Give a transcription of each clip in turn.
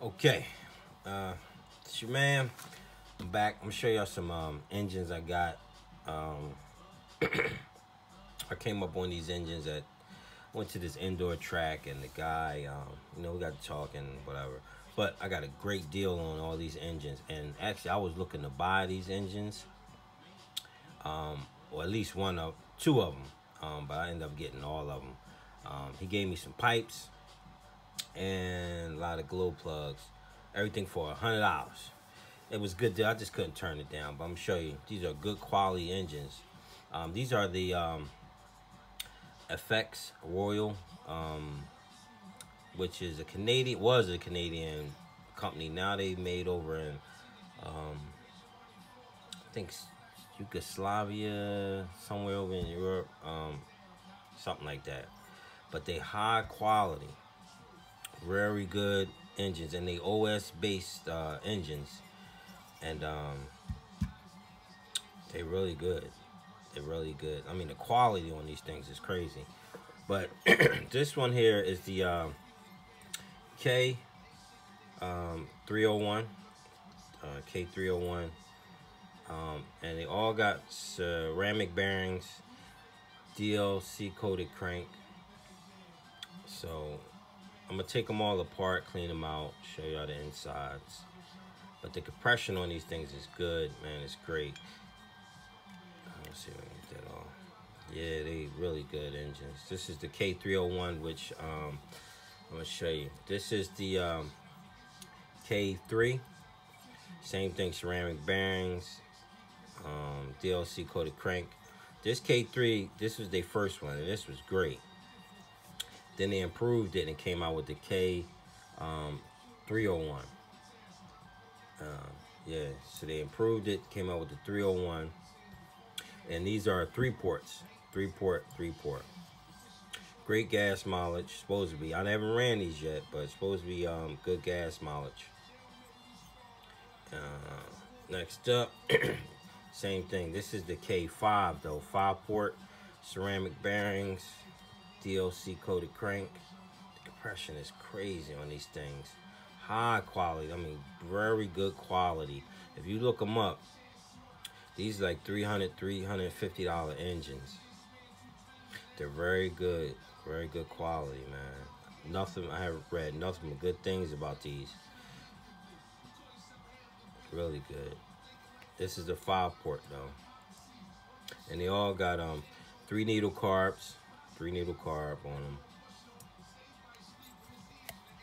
Okay, it's your man. I'm back. I'm gonna show y'all some engines I got. Um, I came up on these engines at went to this indoor track, and the guy, we got to talking, whatever. But I got a great deal on all these engines, and actually, I was looking to buy these engines, or at least two of them, but I ended up getting all of them. He gave me some pipes and a lot of glow plugs, everything for $100. It was good deal. I just couldn't turn it down. But I'm gonna show you. These are good quality engines. These are the FX Royal, which is a Canadian company. Now they made over in I think Yugoslavia, somewhere over in Europe, something like that. But they high quality, very good engines, and they OS based engines, and they really good. They're really good. I mean, the quality on these things is crazy. But this one here is the K301, K301, and they all got ceramic bearings, DLC coated crank. So I'm gonna take them all apart, clean them out, show y'all the insides. But the compression on these things is good, man. It's great. Let's see if I can get that off. Yeah, they really good engines. This is the K301, which I'm gonna show you. This is the K3. Same thing, ceramic bearings, DLC coated crank. This K3, this was their first one, and this was great. Then they improved it and came out with the K301. Yeah, so they improved it, came out with the 301. And these are 3 ports. 3 port. Great gas mileage, supposed to be. I haven't ran these yet, but it's supposed to be good gas mileage. Next up, same thing. This is the K5 though. 5 port, ceramic bearings, DLC coated crank. The compression is crazy on these things. High quality. I mean, very good quality. If you look them up, these are like $300, $350 engines. They're very good quality, man. Nothing, I have read nothing but good things about these. Really good. This is the 5 port though. And they all got 3 needle carbs, 3 needle carb on them.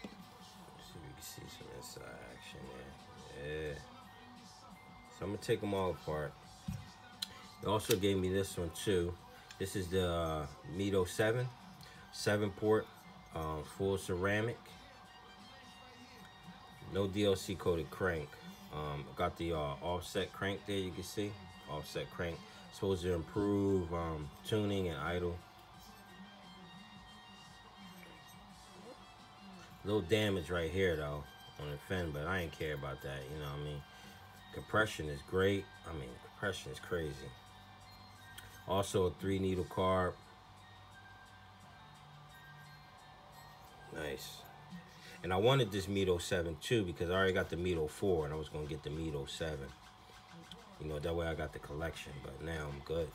See if you can see some inside action there. Yeah. So I'm gonna take them all apart. They also gave me this one too. This is the Mito 7 port, full ceramic, no DLC coated crank. Got the offset crank there, you can see, offset crank. Supposed to improve tuning and idle. Little damage right here though on the fin, but I ain't care about that, you know what I mean. Compression is great. I mean, compression is crazy. Also a 3 needle carb. Nice. And I wanted this Mito 7 too because I already got the Mito 4 and I was gonna get the Mito 7. You know, that way I got the collection, but now I'm good.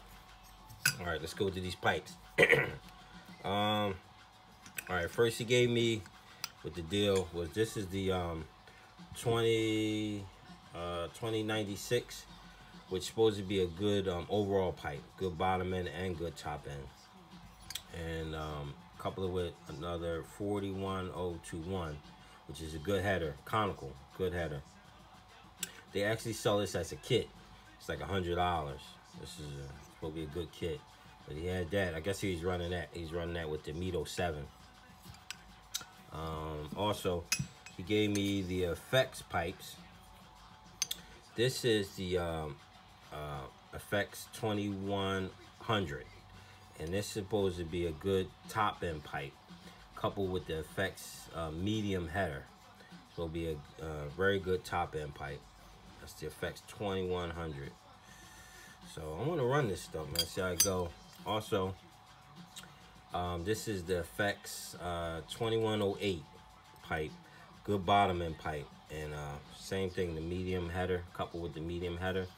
All right, let's go to these pipes. All right, first he gave me with the deal was this is the 2096, which is supposed to be a good overall pipe, good bottom end and good top end. And couple it with another 41021, which is a good header, conical, good header. They actually sell this as a kit. It's like $100. This is supposed to be a good kit, but he had that. I guess he's running that. He's running that with the Mito 7. Also, he gave me the effects pipes. This is the effects 2100. And this is supposed to be a good top end pipe, coupled with the effects medium header. So it'll be a very good top end pipe. That's the effects 2100. So I'm gonna run this stuff, man. See how it go. Also, this is the effects 2108 pipe, good bottom end pipe. And same thing, the medium header coupled with the medium header.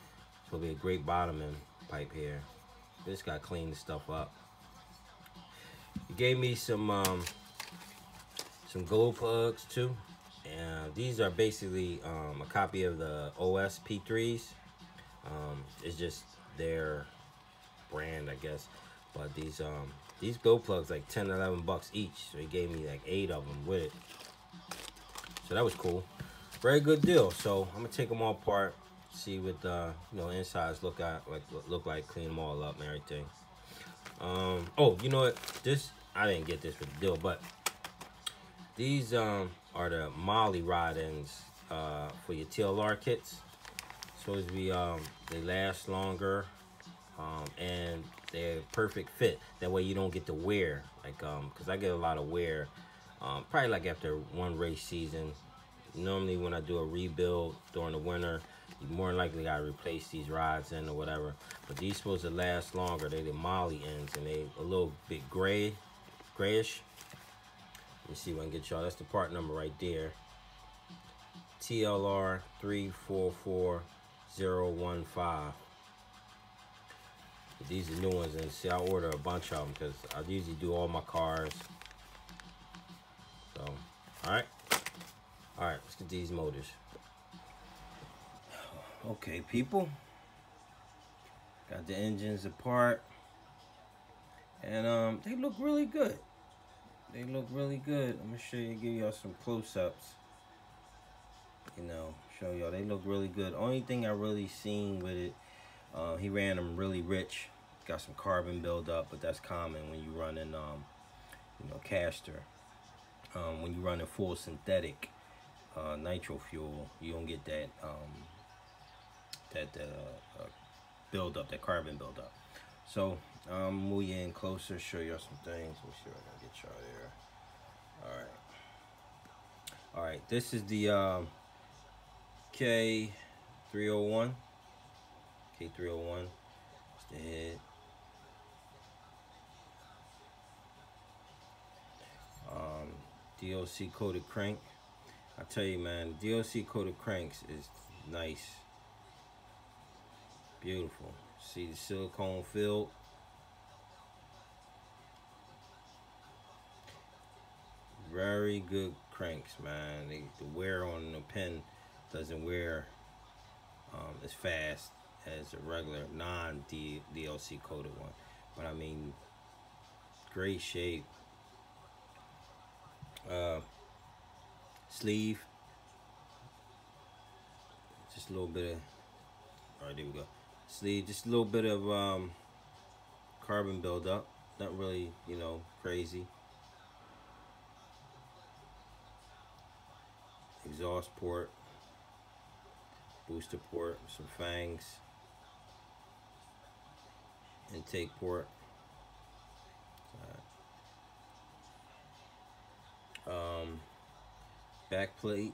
It's gonna be a great bottom end pipe here. Just gotta clean the stuff up. He gave me some gold plugs too. And these are basically a copy of the OS P3s. It's just their brand, I guess. But these gold plugs like 10, 11 bucks each. So he gave me like 8 of them with it. So that was cool. Very good deal. So I'm gonna take them all apart, see what you know, insides look like, clean them all up and everything. Oh, you know what? This, I didn't get this with the deal, but these are the Molly rod ends for your TLR kits. Supposed to be they last longer, and they're perfect fit. That way you don't get the wear, like because I get a lot of wear, probably like after one race season. Normally when I do a rebuild during the winter, you more likely gotta replace these rods in or whatever. But these supposed to last longer. They the Molly ends, and they a little bit grayish. Let me see if I can get y'all. That's the part number right there. TLR 344015. These are new ones, and see, I order a bunch of them because I usually do all my cars. So, all right, let's get these motors. Okay, people, got the engines apart, and they look really good. They look really good. I'm gonna show you, give y'all some close-ups. You know, show y'all they look really good. Only thing I really seen with it, he ran them really rich. Got some carbon buildup, but that's common when you run in, you know, caster. When you run in full synthetic nitro fuel, you don't get that buildup, that carbon buildup. So move you in closer, show y'all some things. Let me see if I can get y'all there. All right, this is the K301. K301. It's the head. DLC coated crank. I tell you, man, DLC coated cranks is nice, beautiful. See the silicone filled. Very good cranks, man. The wear on the pen doesn't wear as fast as a regular non-DLC coated one. But I mean, great shape. Sleeve. Just a little bit of, all right, there we go. Sleeve, just a little bit of carbon buildup. Not really, you know, crazy. Exhaust port, booster port, some fangs, intake port, back plate,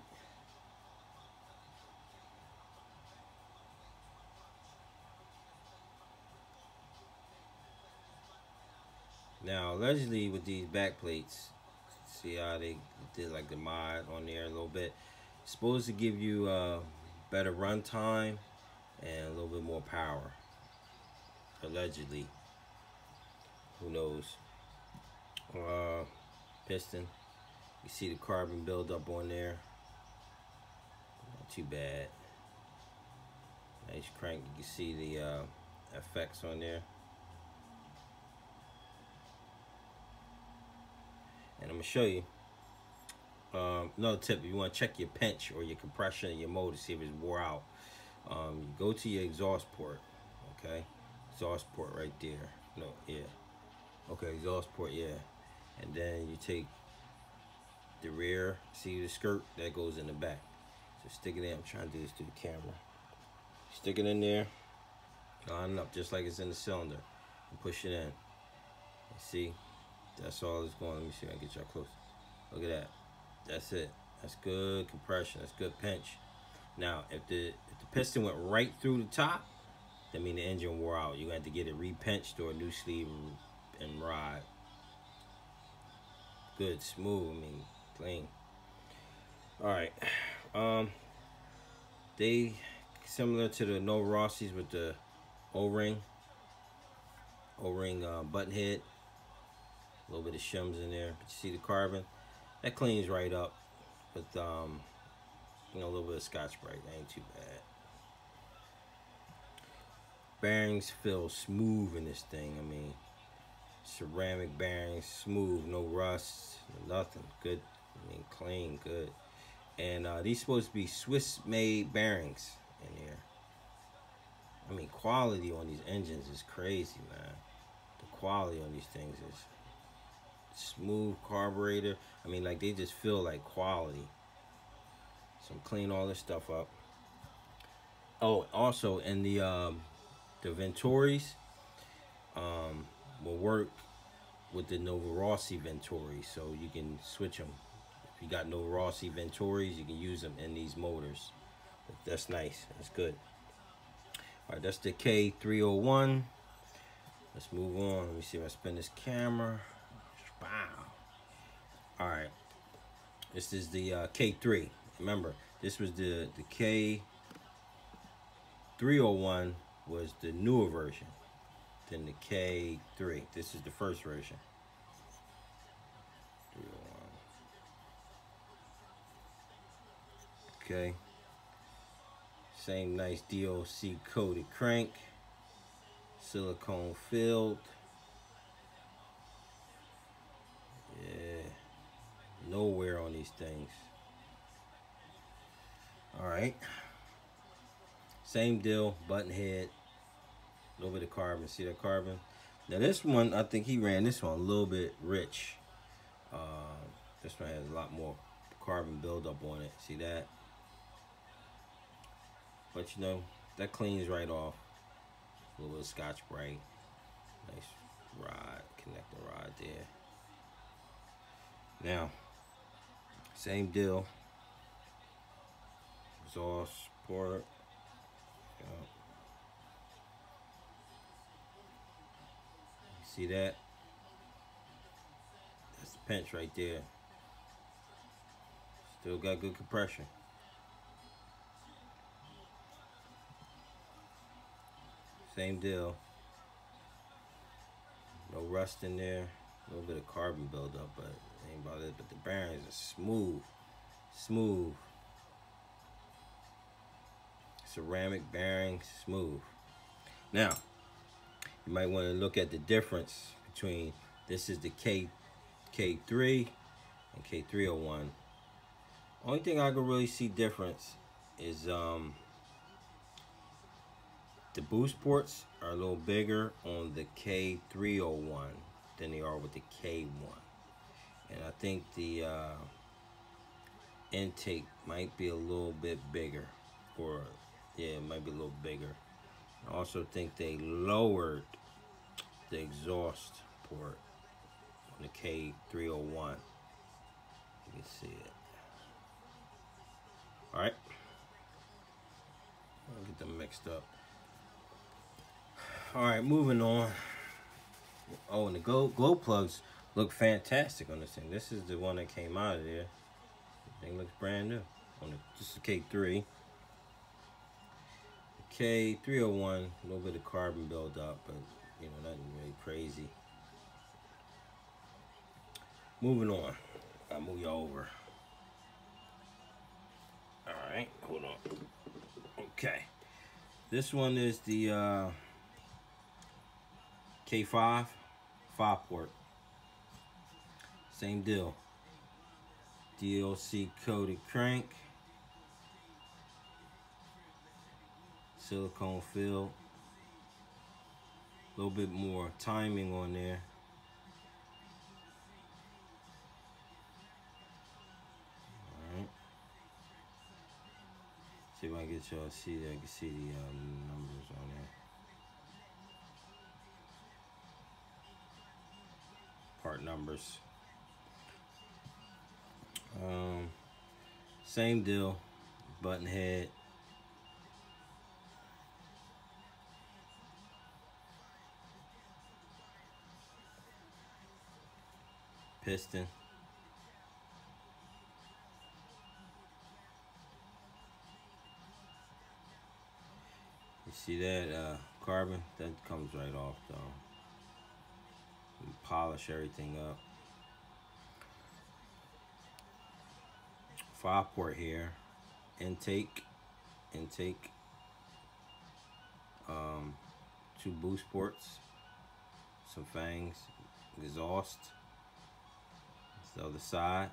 now allegedly with these back plates, see how they did like the mod on there a little bit. It's supposed to give you better run time and a little bit more power. Allegedly, who knows? Piston. You see the carbon buildup on there. Not too bad. Nice crank. You can see the effects on there. And I'm gonna show you another tip. If you want to check your pinch or your compression of your motor, see if it's wore out, you go to your exhaust port. Okay, exhaust port right there. No, yeah. Okay, exhaust port, yeah. And then you take the rear, see the skirt that goes in the back. So stick it in. I'm trying to do this to the camera. Stick it in there, line it up just like it's in the cylinder, and push it in. See, that's all it's going. Let me see if I can get y'all close. Look at that. That's it. That's good compression. That's good pinch. Now, if the piston went right through the top, that means the engine wore out. You're gonna have to get it repinched or a new sleeve and rod. Good, smooth. I mean, clean. All right. They similar to the No Rossi's with the O-ring button head. A little bit of shims in there. But you see the carbon? That cleans right up with you know, a little bit of Scotch-Brite. That ain't too bad. Bearings feel smooth in this thing. I mean, ceramic bearings, smooth, no rust, nothing. Good. I mean, clean, good. And these supposed to be Swiss-made bearings in here. I mean, quality on these engines is crazy, man. The quality on these things is smooth carburetor. I mean, like, they just feel like quality. So I'm cleaning all this stuff up. Oh, also, in the Venturis will work with the Nova Rossi Venturi, so you can switch them. If you got Nova Rossi Venturis, you can use them in these motors. But that's nice. That's good. All right, that's the K301. Let's move on. Let me see if I spin this camera. Wow. All right. This is the K3. Remember, this was the K301 was the newer version than the K3. This is the first version. 301. Okay. Same nice DOC coated crank. Silicone filled. Yeah. No wear on these things. Alright. Same deal, button head. A little bit of carbon. See that carbon? Now this one, I think he ran this one a little bit rich. This one has a lot more carbon buildup on it. See that? But you know, that cleans right off. A little bit of Scotch-Brite. Nice rod, connecting rod there. Now, same deal. Exhaust port. Yep. See that? That's the pinch right there. Still got good compression. Same deal. No rust in there. A little bit of carbon buildup, but ain't about it. But the bearings are smooth. Smooth. Ceramic bearings, smooth. Now, you might want to look at the difference between this is the K3 and K301. Only thing I can really see difference is the boost ports are a little bigger on the K301 than they are with the K1. And I think the intake might be a little bit bigger. Or, yeah, it might be a little bigger. I also think they lowered the exhaust port on the K301. You can see it. Alright. I'll get them mixed up. Alright, moving on. Oh, and the glow plugs look fantastic on this thing. This is the one that came out of there. The thing looks brand new. This is the K3. The K301, a little bit of carbon buildup, but you know, nothing really crazy. Moving on. I'll move you over. Alright, hold on. Okay. This one is the K55 Port. Same deal. DLC coated crank. Silicone filled. A little bit more timing on there. Alright. See if I can get y'all to see that. I can see the numbers on there. Part numbers. Same deal. Button head. Piston. see that carbon? That comes right off though. We polish everything up. 5-port here. Intake. 2 boost ports. Some fangs. Exhaust. That's the other side.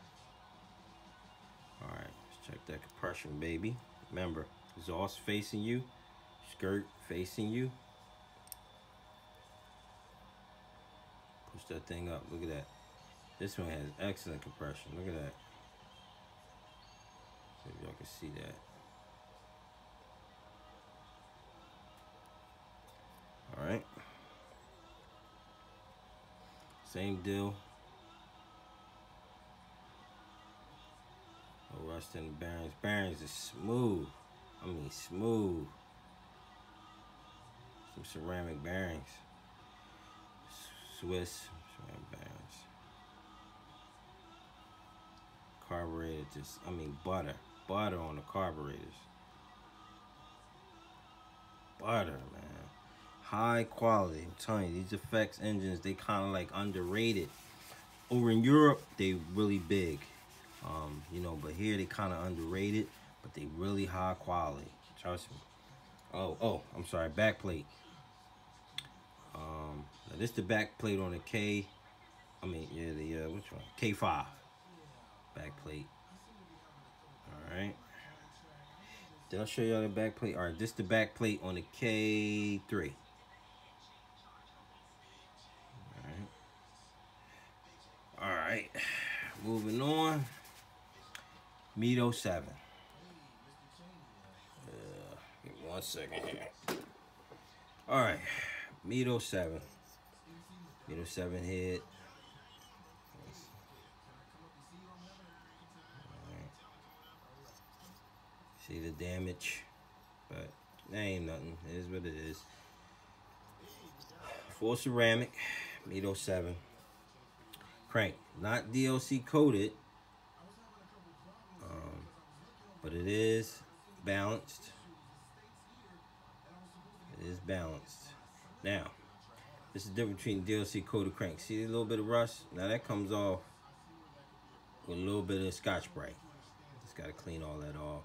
Alright, let's check that compression, baby. Remember, exhaust facing you. Skirt facing you. Push that thing up. Look at that. This one has excellent compression. Look at that. See if y'all can see that. Alright. Same deal. No rust in the bearings. Bearings is smooth. I mean smooth. Some ceramic bearings. Swiss ceramic bearings. Carburetor just, I mean butter. Butter on the carburetors. Butter, man. High quality. I'm telling you, these effects engines, they kind of like underrated. Over in Europe, they really big. You know, but here they kind of underrated, but they really high quality. Trust me. Oh, I'm sorry, back plate. Now this the back plate on the K. I mean, yeah, the which one? K5 back plate. All right. Did I show y'all the back plate? All right, this the back plate on the K3. All right. Moving on. Mito 7. Give me 1 second here. All right. Mito 7. Mito 7 head. Right. See the damage, but that ain't nothing. It is what it is. Full ceramic. Mito 7. Crank. Not DLC coated. But it is balanced. It is balanced. Now, this is the difference between DLC coated crank. See a little bit of rust? Now that comes off with a little bit of Scotch-Brite. Just gotta clean all that off.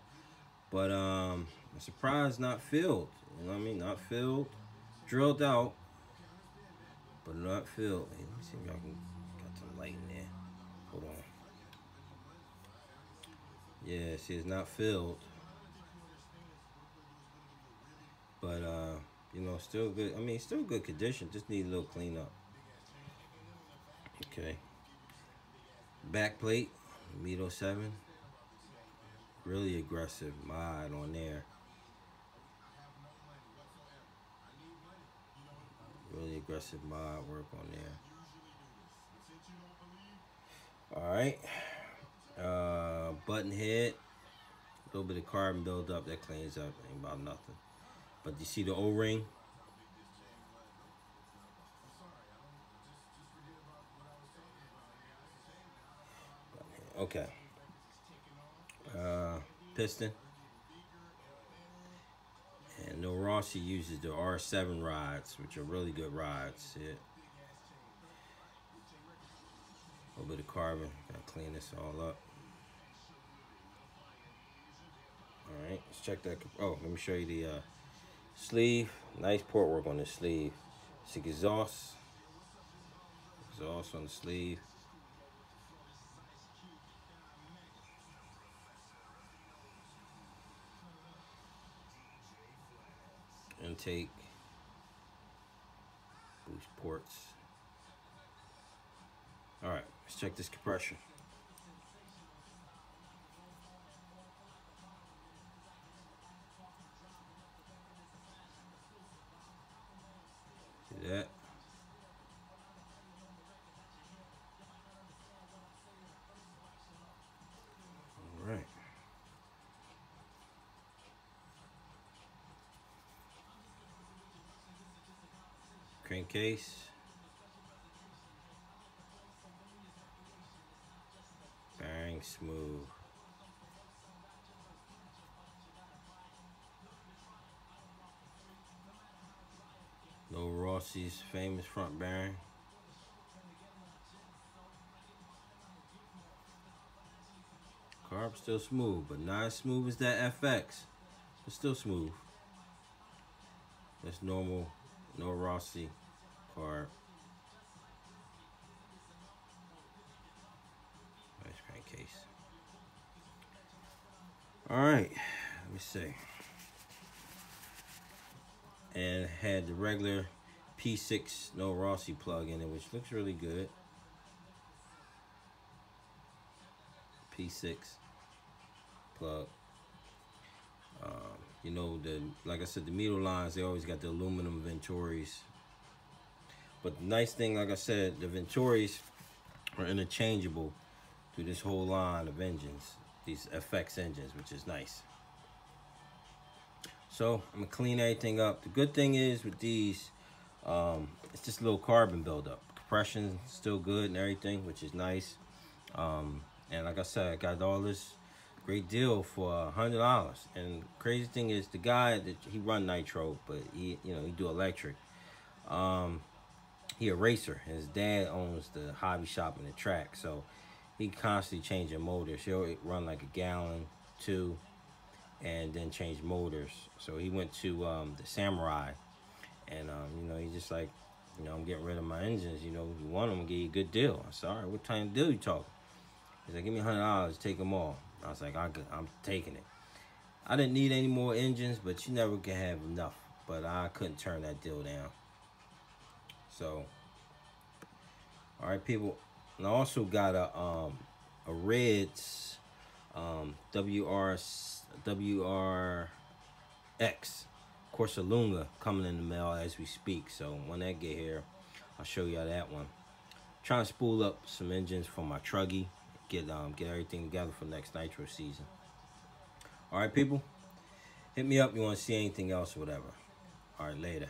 But I'm surprised not filled. You know what I mean? Not filled. Drilled out, but not filled. Hey, let me see if y'all can got some light in there. Hold on. Yeah, see, it's not filled, but you know, still good. I mean, still good condition. Just need a little cleanup. Okay. Back plate, Mito 7. Really aggressive mod on there. Really aggressive mod work on there. All right. Button head, a little bit of carbon buildup that cleans up, ain't about nothing. But you see the O-ring? Okay. Piston. And No Rossi uses the R7 rods, which are really good rods. See it? A little bit of carbon. Gotta clean this all up. Alright, let's check that. Oh, let me show you the sleeve. Nice port work on the sleeve. See exhaust. Exhaust on the sleeve. Intake. Boost ports. Alright, let's check this compression. See that? Alright. Crankcase. Bearing smooth. Rossi's famous front bearing. Carb still smooth, but not as smooth as that FX. But still smooth. That's normal, no Rossi carb. Nice crankcase. Alright, let me see. And it had the regular P6 no Rossi plug in it, which looks really good. P6 plug. You know, like I said, the Mito lines, they always got the aluminum Venturis. But the nice thing, like I said, the Venturis are interchangeable through this whole line of engines, these FX engines, which is nice. So I'm gonna clean everything up. The good thing is with these, it's just a little carbon buildup. Compression still good and everything, which is nice. And like I said, I got all this great deal for $100. And crazy thing is, the guy that he run nitro, but he do electric. He a racer. His dad owns the hobby shop and the track, so he constantly changing motors. He'll run like a gallon, 2, and then change motors. So he went to the Samurai, and he's just like, I'm getting rid of my engines. You want them, I'm gonna give you a good deal. I said, all right, what kind of deal you talking? He's like, give me $100, take them all. I was like, I'm taking it. I didn't need any more engines, but you never can have enough. But I couldn't turn that deal down. So, all right, people. And I also got a Reds WRX Corsalunga coming in the mail as we speak. So when that get here, I'll show y'all that one. Trying to spool up some engines for my Truggy. Get everything together for next nitro season. All right, people. Hit me up if you want to see anything else or whatever. All right, later.